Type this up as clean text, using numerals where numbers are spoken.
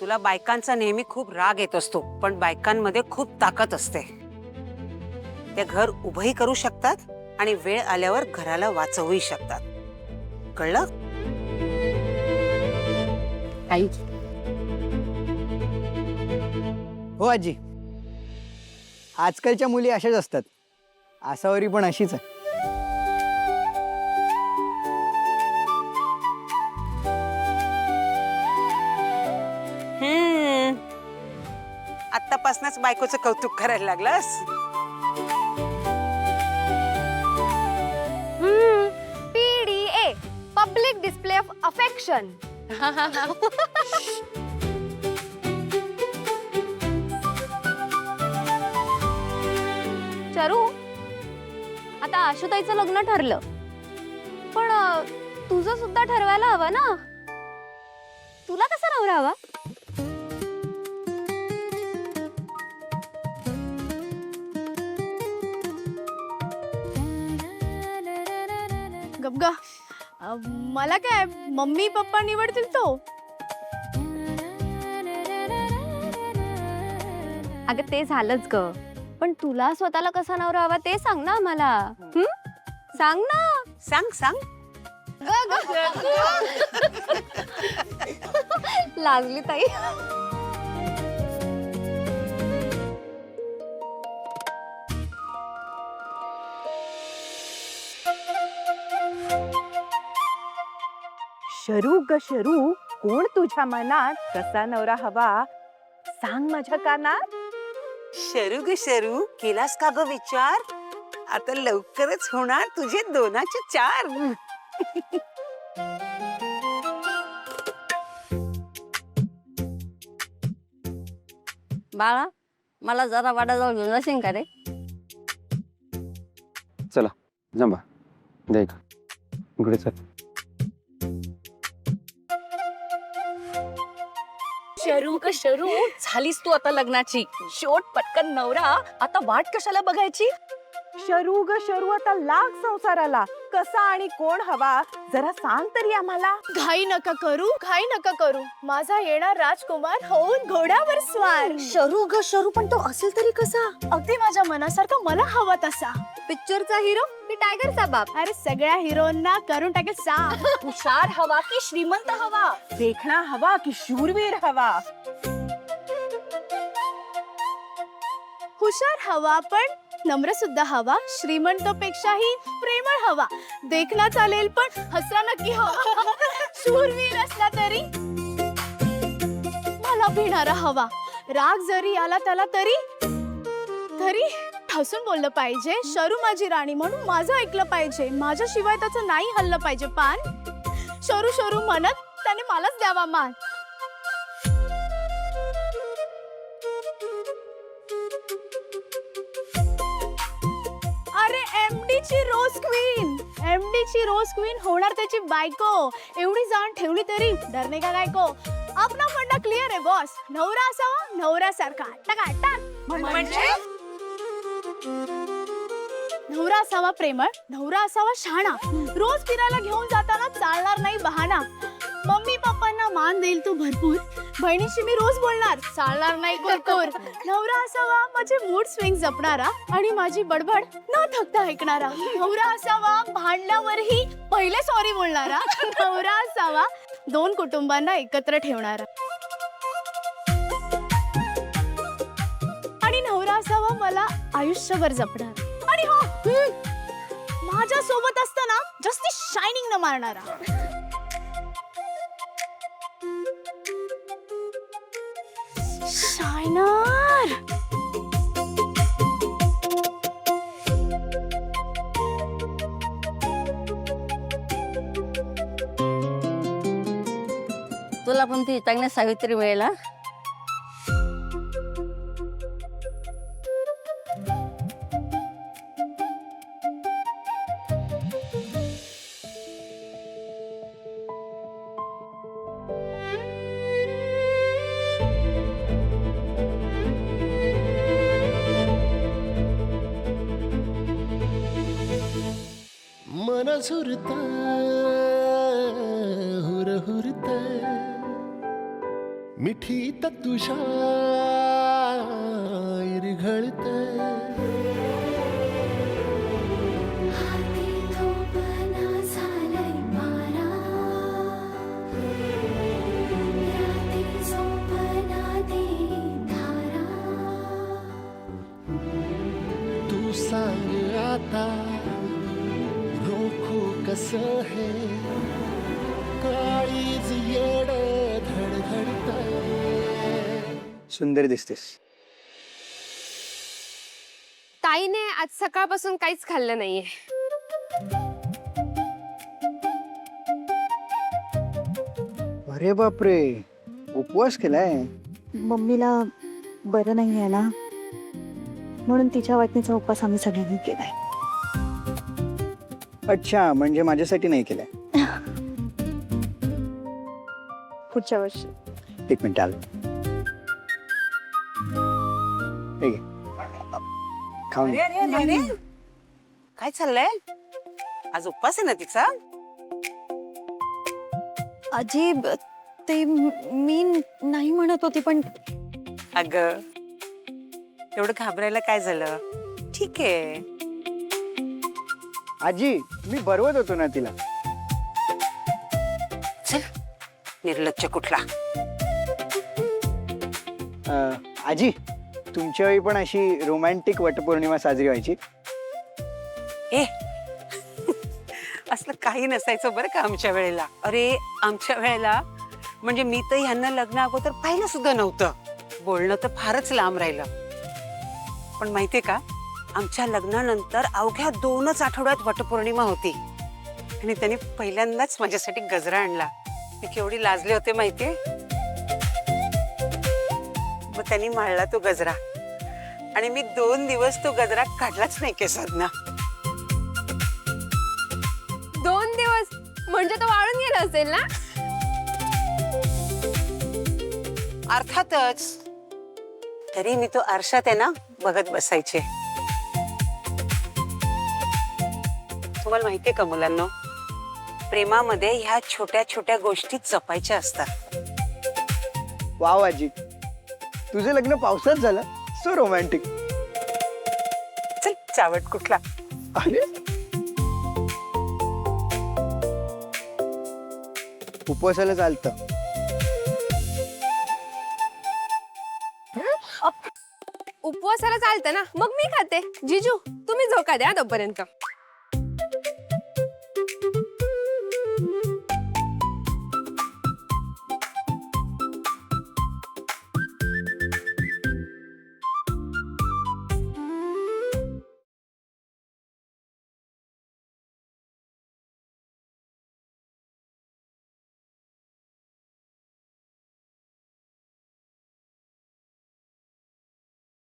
तुला बायकांचा नेहमी खूप राग येत असतो, पण बायकांमध्ये खूप ताकद असते. ते घर उभंही करू शकतात आणि वेळ आल्यावर घराला वाचवूही शकतात. कळलं? आई हो आजी, आजकालच्या मुली अशाच असतात. आसावरी पण अशीच आहे. आतापासूनच बायकोचं कौतुक करायला लागलास. PDA public display of affection. Charu, आता आशुताईचं लग्न ठरलं, पण तुझं सुद्धा ठरवायला हवं ना. तुला कसा नवरा हवा? गबगा, मला काय, मम्मी पप्पा निवडतील तो. अगं ते झालंच ग, पण तुला स्वतःला कसा नवरा हवा ते सांग ना आम्हाला. सांग ना. सांग सांग. लाजली ताई. शरू ग शरू, कोण तुझ्या मनात कसा नवरा हवा सांग माझ्या कानात. शरू ग शरू, केलास का ग विचार? आता लवकरच होणार तुझे 2चे 4. बाळा, मला जरा वाड्याजवळ घेऊन जाशील का रे? चला जंबा देख इकडे चल. शरू ग शरू, झालीस तू आता लग्नाची. शोट पटकन नवरा, आता वाट कशाला बघायची. शरू ग शरू, आता लाग संसाराला. कसा आणि कोण हवा जरा सांग तरी आम्हाला. घाई नका करू, घाई नका करू. माझा येणार राजकुमार होऊन घोड्यावर स्वार. शरू ग शरू, पण तो असेल तरी कसा? अगदी माझ्या मनासारखा, मला हवा तसा. पिक्चरचा हिरो की टायगरचा बाप? अरे सगळ्या हिरोंना करून टाकेल साफ. हुशार हवा की श्रीमंत हवा, देखणा हवा की शूरवीर हवा. हुशार हवा, पण नम्र सुद्धा हवा. श्रीमंतपेक्षाही प्रेमळ हवा. देखना चालेल पण हसरा नक्की हवा. शूरवीर असला तरी मला भिणारा हवा. राग जरी आला त्याला तरी तरी हसून बोललं पाहिजे. शरू माझी राणी म्हणून माझं ऐकलं पाहिजे. माझ्याशिवाय त्याचं नाही हल्लं पाहिजे पान. शरू शरू म्हणत त्याने मलाच द्यावा मान. अरे MD ची रोज क्वीन, MD ची रोज क्वीन होणार त्याची बायको. एवढी जाण ठेवली तरी डरणे का गायको. आपला फंडा क्लिअर आहे बॉस. नवरा असावा नवऱ्यासारखा टकाटक. म्हणजे नवरा असावा प्रेमळ, नवरा असावा शहाणा. रोज फिरायला घेऊन जाताना चालणार नाही बहाना. मम्मी पप्पांना मान देईल तो भरपूर. बहिणीशी मी रोज बोलणार, चालणार नाही कुरकुर. नवरा असावा माझे मूड स्विंग जपणारा आणि माझी बडबड न थकता ऐकणारा. नवरा असावा भांडल्यावरही पहिले सॉरी बोलणारा. नवरा असावा 2 कुटुंबांना एकत्र ठेवणारा. आणि नवरा असावा मला आयुष्यभर जपणारा. आणि हो, माझ्या सोबत असताना जास्ती शायनिंग न मारणारा. शायनर. तुला पण ती चांगली सावित्री मिळेल. मन झुरत हुरहुरत मिठीत तुझ्या इरघळते तू सांग आता रोखू कसं हे काळीज येड धडधडतंय सुंदर दिसतेस. ताईने आज सकाळपासून काहीच खाल्लं नाहीये. अरे बापरे, उपवास केलाय. मम्मीला बरं नाही आहे ना, म्हणून तिच्या वाटणीचा उपवास आम्ही सगळ्यांनी केलाय. अच्छा, म्हणजे माझ्यासाठी नाही केलाय. पुढच्या वर्षी. एक मिनिट आलं. ठीक आहे, खाऊन घे. अरे काय चाललंय? आज उपवास आहे ना तिचा? आजी ते मी नाही म्हणत होती, पण अग एवढं घाबरायला काय झालं? ठीक आहे. आजी, मी बरवत होतो ना तिला. चल, निर्लज्ज कुठला. आजी, तुमच्या वेळी पण अशी रोमॅन्टिक वटपौर्णिमा साजरी व्हायची? ए असलं काही नसायचं बरं का आमच्या वेळेला. अरे आमच्या वेळेला म्हणजे मी तर ह्यांना लग्न अगोदर पाहिलं सुद्धा नव्हतं. बोलणं तर फारच लांब राहिलं. पण माहितीये का, आमच्या लग्नानंतर अवघ्या 2च आठवड्यात वटपौर्णिमा होती आणि त्यांनी पहिल्यांदाच माझ्यासाठी गजरा आणला. मी केवढी लाजले होते माहितीये. मग त्यांनी माळला तो गजरा आणि मी 2 दिवस तो गजरा काढलाच नाही केसांना. 2 दिवस म्हणजे तो वाळून गेला असेल ना? अर्थातच. तरी मी तो आरशात आहे ना बघत बसायचे. तुम्हाला माहितीये का मुलांनो, प्रेमामध्ये ह्या छोट्या छोट्या गोष्टी जपायच्या असतात. वाव आजी, तुझं लग्न पावसात झालं. So romantic. चल, चावट कुठला. अरे, उपवासाला चालतं. उपवासाला चालतं ना, मग मी खाते. जिजू तुम्ही झोका द्या तोपर्यंत.